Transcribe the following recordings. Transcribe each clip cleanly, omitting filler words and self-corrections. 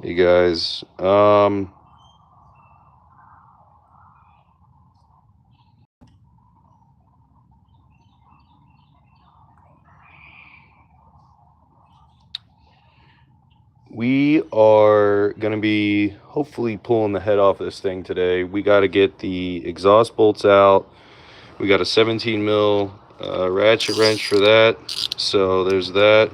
Hey guys, we are gonna be hopefully pulling the head off this thing today. We got to get the exhaust bolts out. We got a 17 mil ratchet wrench for that. So there's that,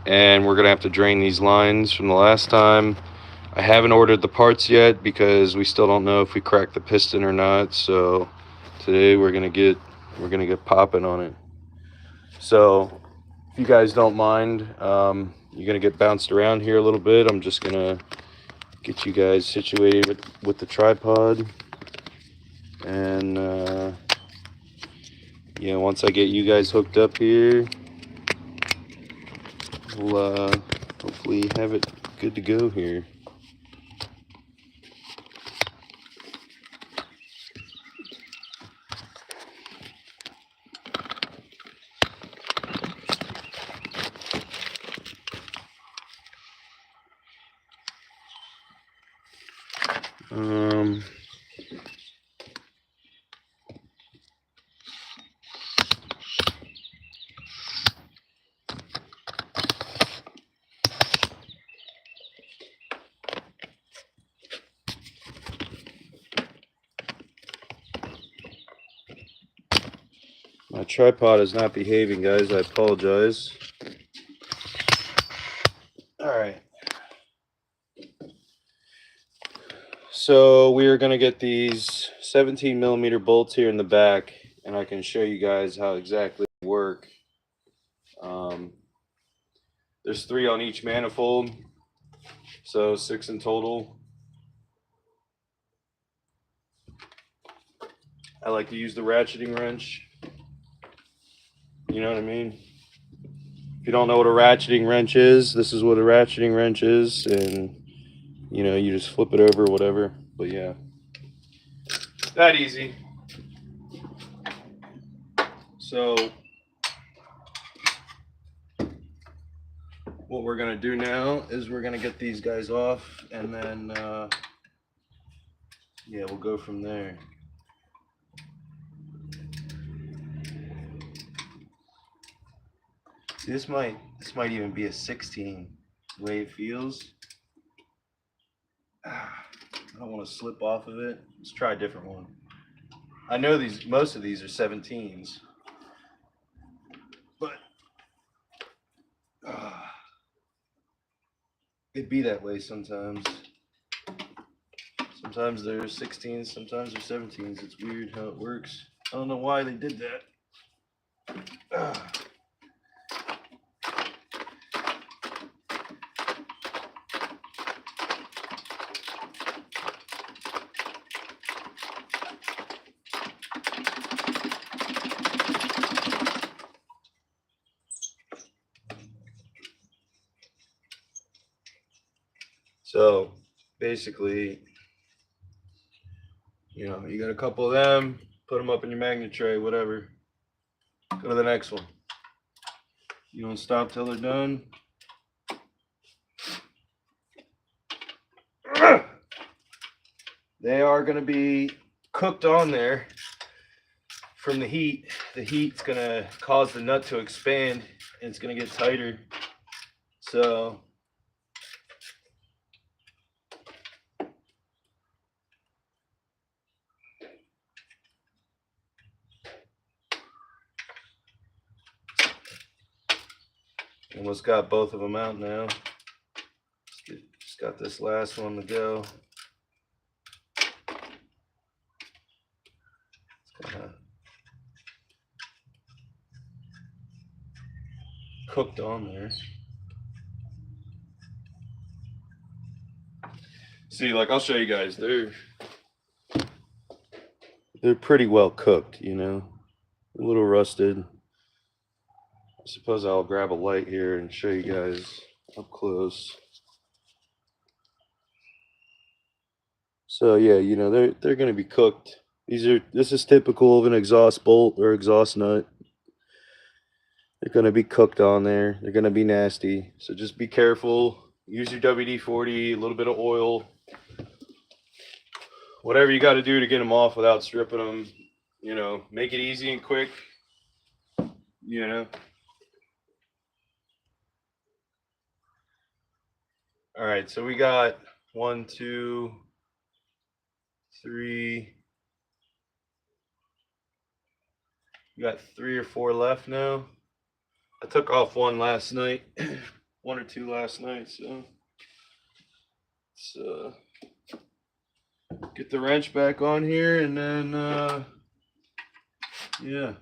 and we're gonna have to drain these lines from the last time. I haven't ordered the parts yet because we still don't know if we cracked the piston or not. So today we're gonna get popping on it. So if you guys don't mind, you're gonna get bounced around here a little bit. I'm just gonna get you guys situated with the tripod, and yeah, once I get you guys hooked up here, we'll hopefully have it good to go here. Um, my tripod is not behaving, guys. I apologize. All right. So we are going to get these 17 millimeter bolts here in the back, and I can show you guys how exactly they work. Um, there's 3 on each manifold, so 6 in total. I like to use the ratcheting wrench. You know what I mean? If you don't know what a ratcheting wrench is, this is what a ratcheting wrench is, and you just flip it over, whatever. But yeah, that easy. So what we're gonna do now is we're gonna get these guys off, and then yeah, we'll go from there. See, this might even be a 16, the way it feels. I don't want to slip off of it. Let's try a different one. I know most of these are 17s, but it be that way sometimes. Sometimes they're 16s, sometimes they're 17s. It's weird how it works. I don't know why they did that. So basically, you got a couple of them, put them up in your magnet tray, whatever. Go to the next one. You don't stop till they're done. They are going to be cooked on there from the heat. The heat's going to cause the nut to expand, and it's going to get tighter. So almost got both of them out now. Just got this last one to go. It's kind of cooked on there. See, like, I'll show you guys. They're pretty well cooked, a little rusted. I suppose I'll grab a light here and show you guys up close. So yeah, they're going to be cooked. This is typical of an exhaust bolt or exhaust nut. They're going to be cooked on there. They're going to be nasty. So just be careful. Use your WD-40, a little bit of oil, whatever you got to do to get them off without stripping them. You know, make it easy and quick. You know. All right, so we got 1, 2, 3. We got 3 or 4 left now. I took off one last night, 1 or 2 last night. So let's get the wrench back on here, and then yeah.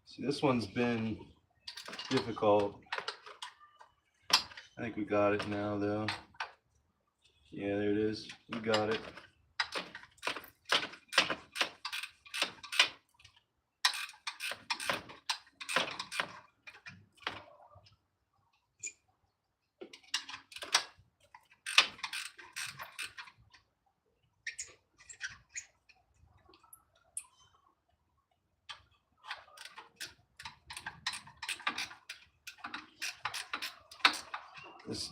See, this one's been difficult. I think we got it now, though. Yeah, there it is. We got it.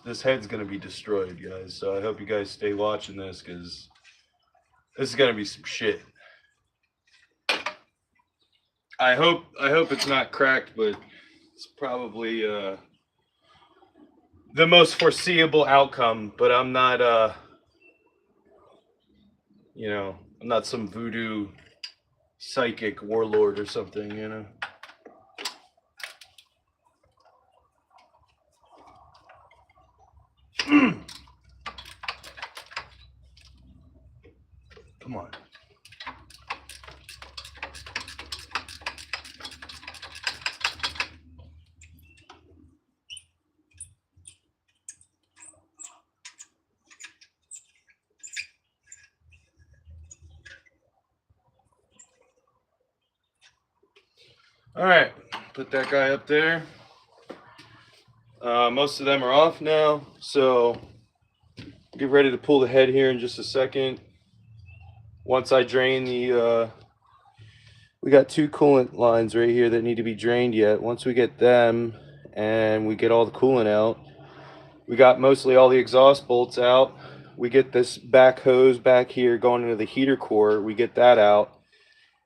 This head's gonna be destroyed, guys. So I hope you guys stay watching this, because this is gonna be some shit. I hope it's not cracked, but it's probably the most foreseeable outcome. But I'm not you know, I'm not some voodoo psychic warlord or something, you know. Come on. All right, put that guy up there. Most of them are off now, so get ready to pull the head here in just a second. Once I drain the, we got 2 coolant lines right here that need to be drained yet. Once we get them and we get all the coolant out, we got mostly all the exhaust bolts out. We get this back hose back here going into the heater core. We get that out.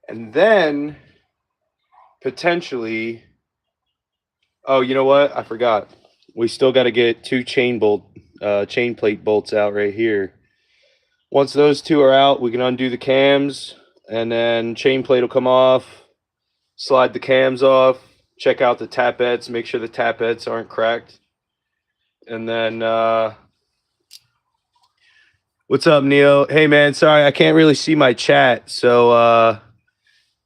And then potentially, oh, you know what? I forgot. We still got to get 2 chain plate bolts out right here. Once those 2 are out, we can undo the cams, and then chain plate will come off, slide the cams off, check out the tapettes, make sure the tapettes aren't cracked. And then, what's up, Neo? Hey, man, sorry, I can't really see my chat. So,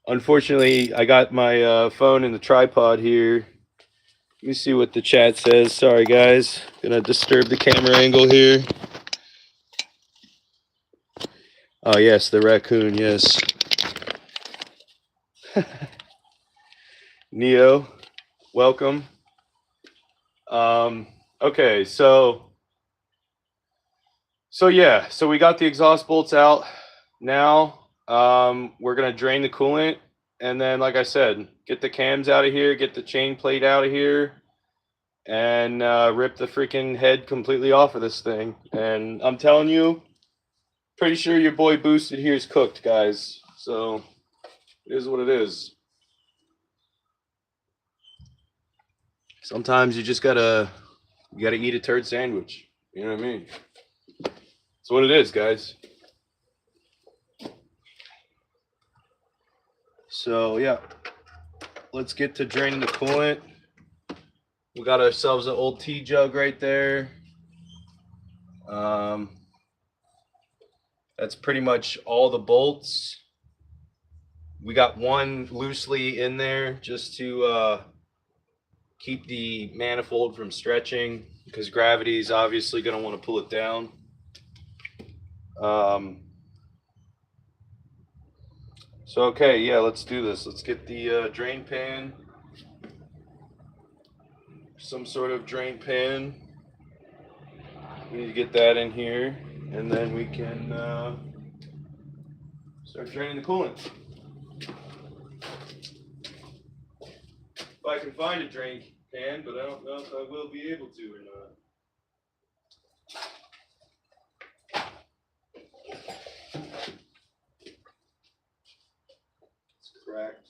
unfortunately, I got my phone in the tripod here. Let me see what the chat says. Sorry, guys. Gonna disturb the camera angle here. Oh, yes, the raccoon, yes. Neo, welcome. Okay, so yeah, so we got the exhaust bolts out. Now, we're gonna drain the coolant, and then, like I said, get the cams out of here, get the chain plate out of here, and rip the freaking head completely off of this thing. And I'm telling you, pretty sure your boy Boosted here is cooked, guys. So it is what it is. Sometimes you just gotta eat a turd sandwich. You know what I mean? That's what it is, guys. So yeah, let's get to draining the coolant. We got ourselves an old tea jug right there. That's pretty much all the bolts. We got one loosely in there just to keep the manifold from stretching, because gravity is obviously going to want to pull it down. So okay, yeah, let's do this. Let's get the drain pan, some sort of drain pan. We need to get that in here, and then we can start draining the coolant. If I can find a drain pan, but I don't know if I will be able to or not. It's cracked.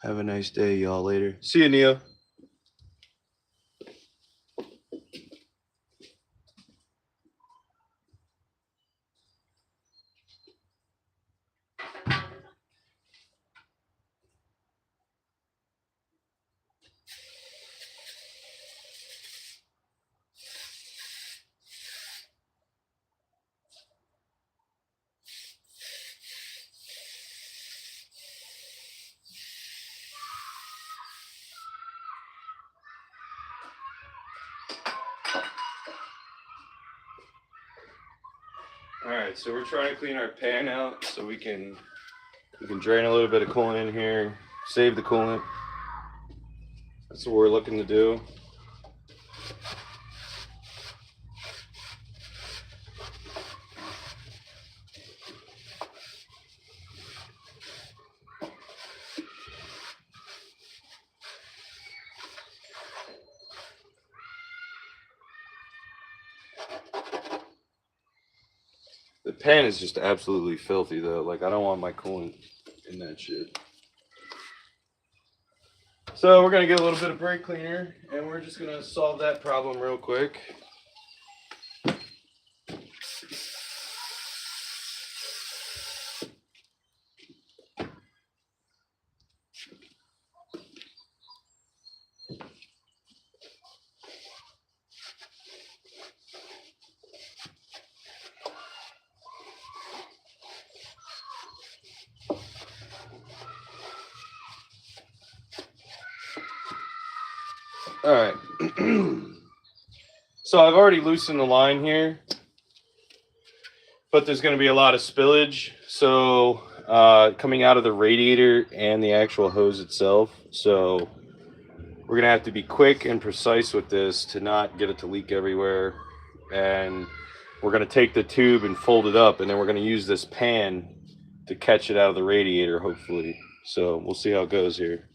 Have a nice day, y'all. Later. See you, Neo. Alright, so we're trying to clean our pan out so we can drain a little bit of coolant in here, save the coolant. That's what we're looking to do. The pan is just absolutely filthy though. Like I don't want my coolant in that shit. So we're gonna get a little bit of brake cleaner and we're just gonna solve that problem real quick. All right. So I've already loosened the line here, but there's going to be a lot of spillage. So coming out of the radiator and the actual hose itself. So we're going to have to be quick and precise with this to not get it to leak everywhere. And we're going to take the tube and fold it up, and then we're going to use this pan to catch it out of the radiator, hopefully. So we'll see how it goes here.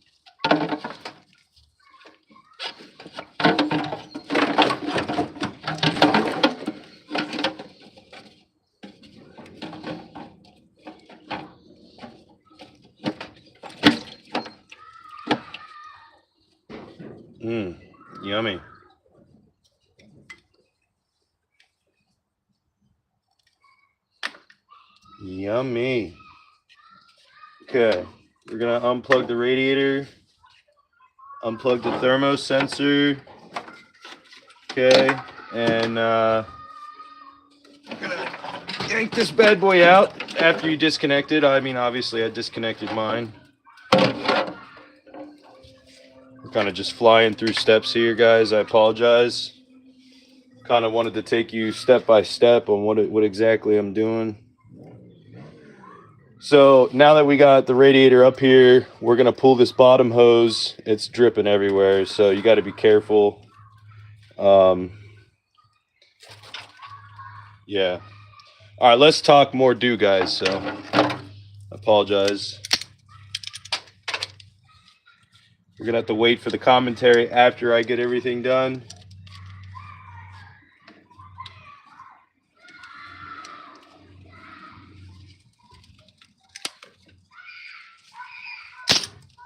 Yummy. Yummy. Okay, we're gonna unplug the radiator, unplug the thermo sensor. Okay, and I'm gonna yank this bad boy out after you disconnect it. I mean, obviously I disconnected mine. We're kind of just flying through steps here, guys. I apologize. Kind of wanted to take you step by step on what exactly I'm doing. So now that we got the radiator up here, we're gonna pull this bottom hose. It's dripping everywhere, so you got to be careful. Yeah. All right, let's talk more do, guys. So I apologize. We're gonna have to wait for the commentary after I get everything done.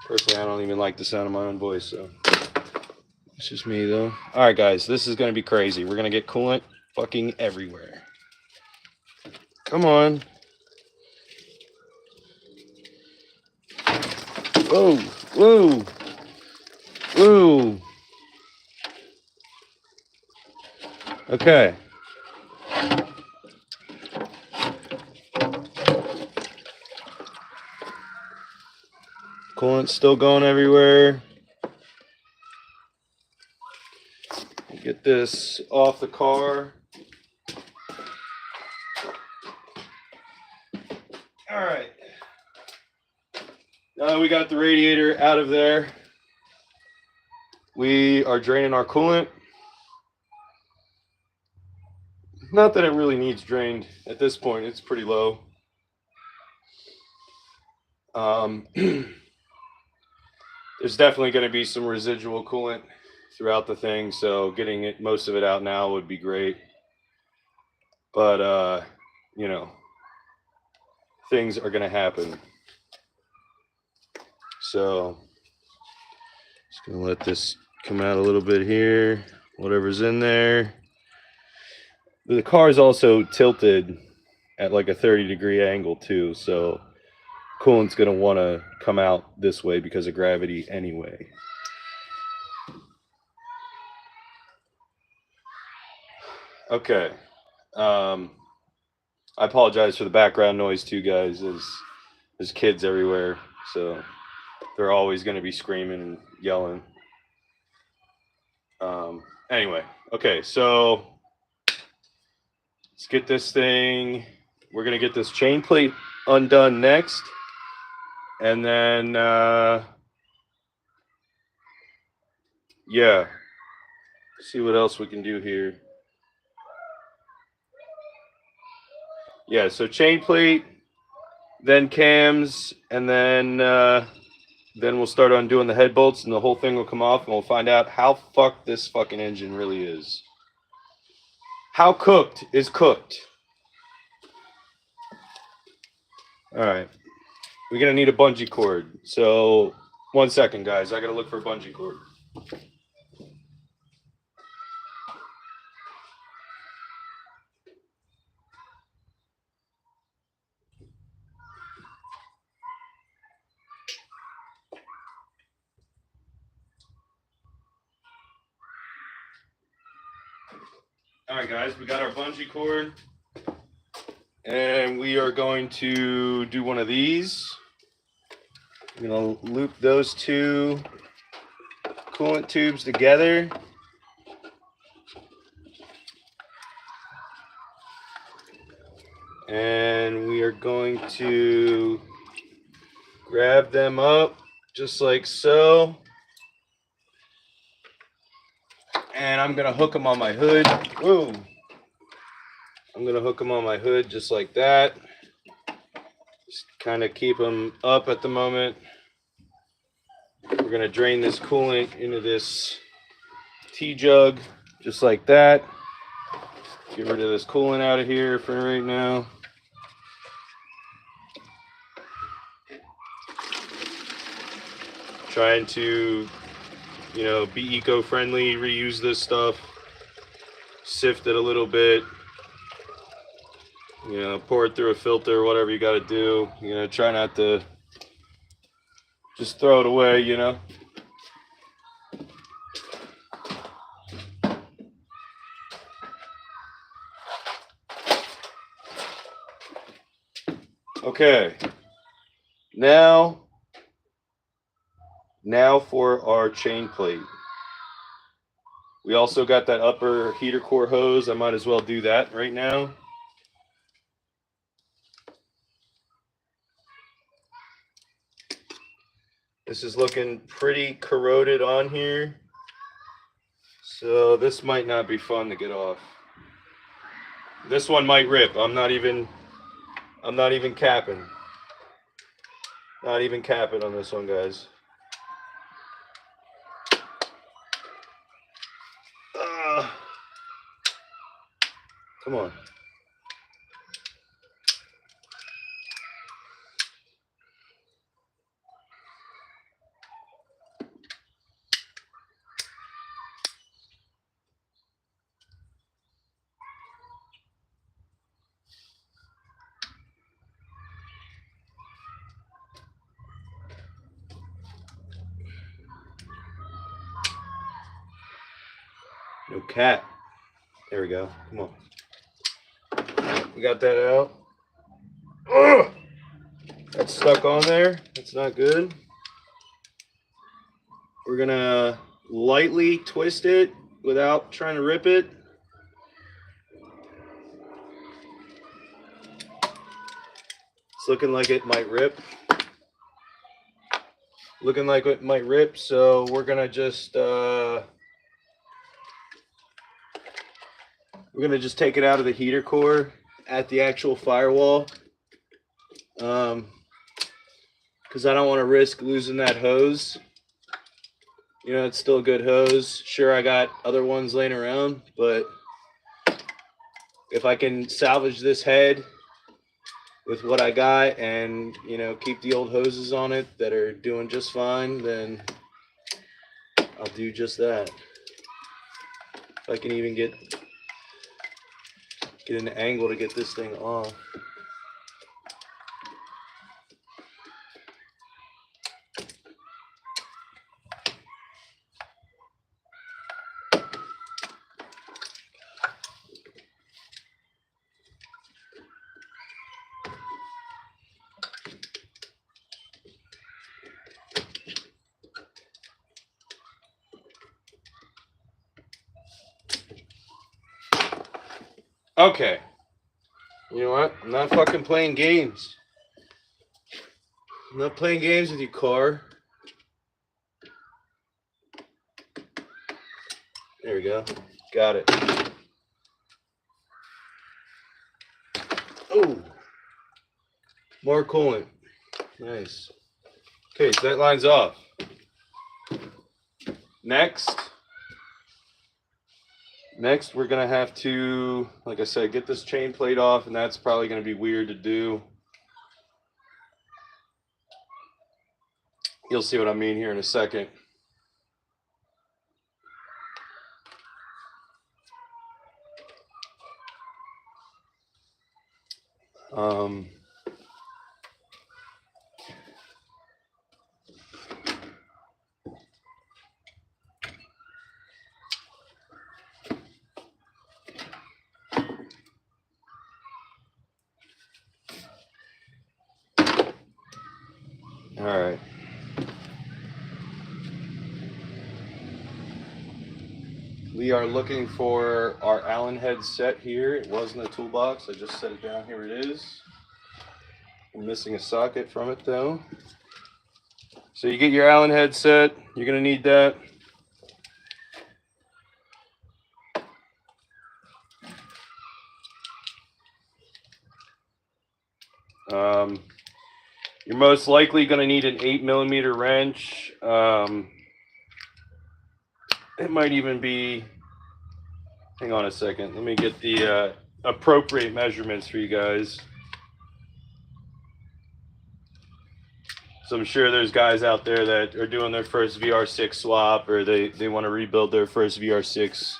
Personally, I don't even like the sound of my own voice, so it's just me though. All right, guys, this is gonna be crazy. We're gonna get coolant fucking everywhere. Come on. Whoa, whoa, whoa. Okay. Coolant's still going everywhere. get this off the car. All right. Now that we got the radiator out of there, we are draining our coolant. Not that it really needs drained at this point, it's pretty low. There's definitely going to be some residual coolant throughout the thing, so getting most of it out now would be great. But you know, things are going to happen. So just going to let this come out a little bit here, whatever's in there. The car is also tilted at like a 30-degree angle too, so coolant's going to want to come out this way because of gravity anyway. Okay. I apologize for the background noise too, guys. There's kids everywhere, so they're always going to be screaming and yelling. Anyway, okay, so let's get this thing. We're going to get this chain plate undone next. And then, yeah, see what else we can do here. Yeah, so chain plate, then cams, and then we'll start undoing the head bolts, and the whole thing will come off, and we'll find out how fucked this fucking engine really is. How cooked is cooked. All right. We're going to need a bungee cord. So, 1 second, guys. I got to look for a bungee cord. All right, guys. We got our bungee cord. And we are going to do one of these. I'm going to loop those two coolant tubes together. And we are going to grab them up just like so. And I'm going to hook them on my hood. Whoa. I'm going to hook them on my hood just like that. Just kind of keep them up at the moment. We're going to drain this coolant into this tea jug just like that. Get rid of this coolant out of here for right now. Trying to, you know, be eco-friendly, reuse this stuff, sift it a little bit. You know, pour it through a filter, whatever you got to do. You know, try not to just throw it away, you know. Okay. Now for our chain plate. We also got that upper heater core hose. I might as well do that right now. This is looking pretty corroded on here, so this might not be fun to get off. This one might rip. I'm not even capping. Not even capping on this one, guys. Come on. No cap. There we go. Come on. We got that out. Ugh! That's stuck on there. That's not good. We're gonna lightly twist it without trying to rip it. It's looking like it might rip. Looking like it might rip, so we're gonna just take it out of the heater core at the actual firewall, because I don't want to risk losing that hose. You know, it's still a good hose. Sure, I got other ones laying around, but if I can salvage this head with what I got and, you know, keep the old hoses on it that are doing just fine, then I'll do just that. If I can even get an angle to get this thing off. Okay. You know what? I'm not fucking playing games. I'm not playing games with you, car. There we go. Got it. Oh. More coolant. Nice. Okay, so that line's off. Next, we're going to have to, like I said, get this chain plate off, and that's probably going to be weird to do. You'll see what I mean here in a second. All right. We are looking for our Allen head set here. It was in the toolbox. I just set it down. Here it is. I'm missing a socket from it though. So you get your Allen head set. You're going to need that. You're most likely going to need an 8mm wrench. It might even be, hang on a second, let me get the appropriate measurements for you guys. So I'm sure there's guys out there that are doing their first VR6 swap, or they want to rebuild their first VR6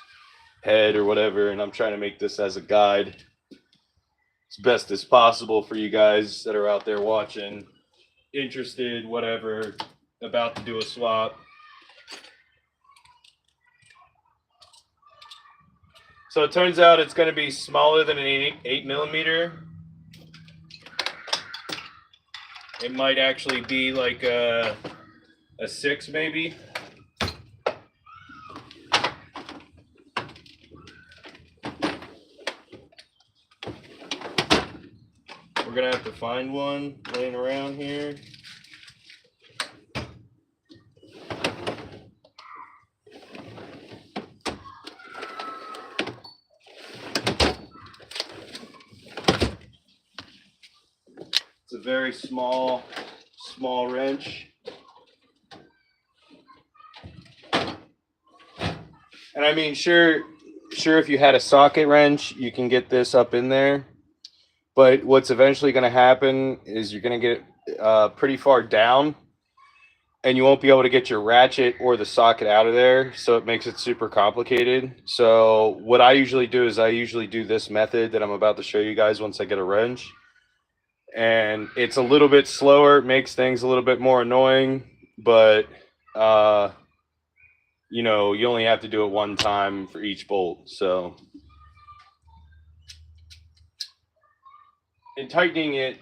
head or whatever, and I'm trying to make this as a guide as best as possible for you guys that are out there watching, interested, whatever, about to do a swap. So it turns out it's going to be smaller than an 8mm. It might actually be like a 6 maybe. We're going to have to find one laying around here. It's a very small wrench. And I mean, sure, if you had a socket wrench, you can get this up in there. But what's eventually going to happen is you're going to get pretty far down, and you won't be able to get your ratchet or the socket out of there. So it makes it super complicated. So what I usually do is I usually do this method that I'm about to show you guys once I get a wrench. And it's a little bit slower. It makes things a little bit more annoying, but you know, you only have to do it one time for each bolt. So, and tightening it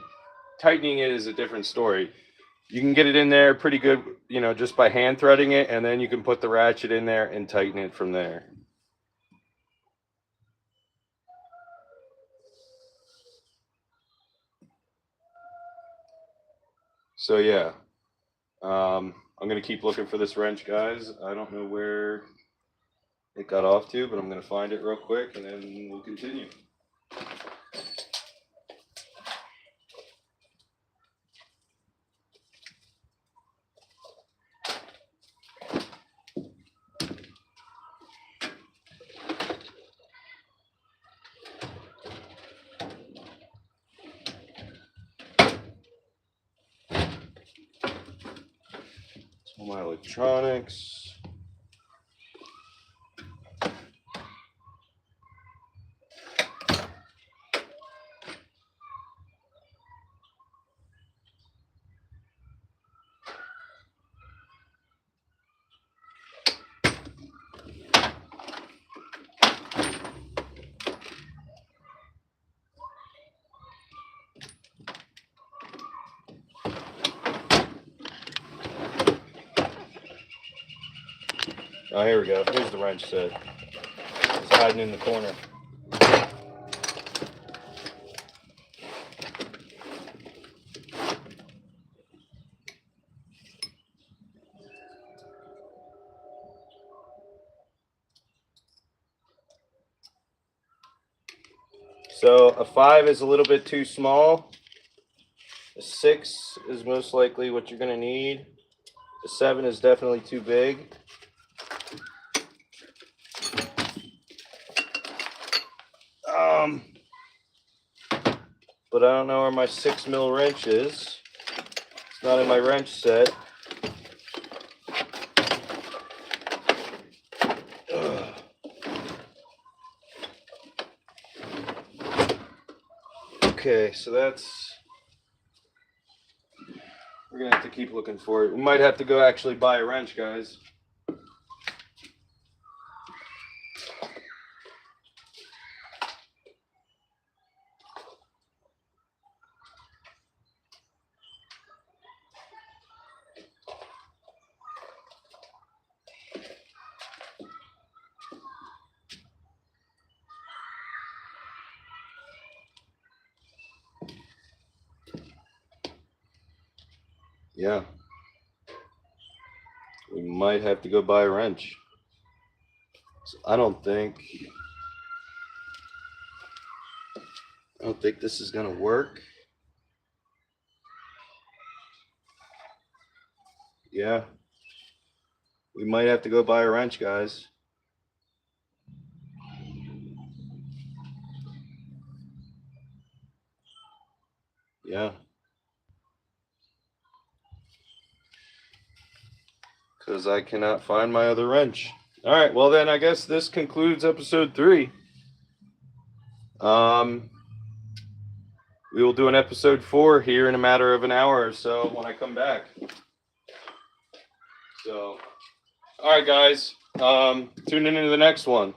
is a different story. You can get it in there pretty good, you know, just by hand threading it, and then you can put the ratchet in there and tighten it from there. So yeah, I'm gonna keep looking for this wrench, guys. I don't know where it got off to, but I'm gonna find it real quick and then we'll continue. All my electronics. Oh, here we go. Here's the wrench set. It's hiding in the corner. So a 5 is a little bit too small. A 6 is most likely what you're going to need. A 7 is definitely too big. But I don't know where my 6mm wrench is. It's not in my wrench set. Okay, so that's... We're gonna have to keep looking for it. We might have to go actually buy a wrench, guys. Yeah. We might have to go buy a wrench. So I don't think this is gonna work. Yeah. We might have to go buy a wrench, guys. Yeah. Because I cannot find my other wrench. All right, well then I guess this concludes episode 3. We will do an episode 4 here in a matter of an hour or so when I come back. So, all right, guys, tune in to the next one.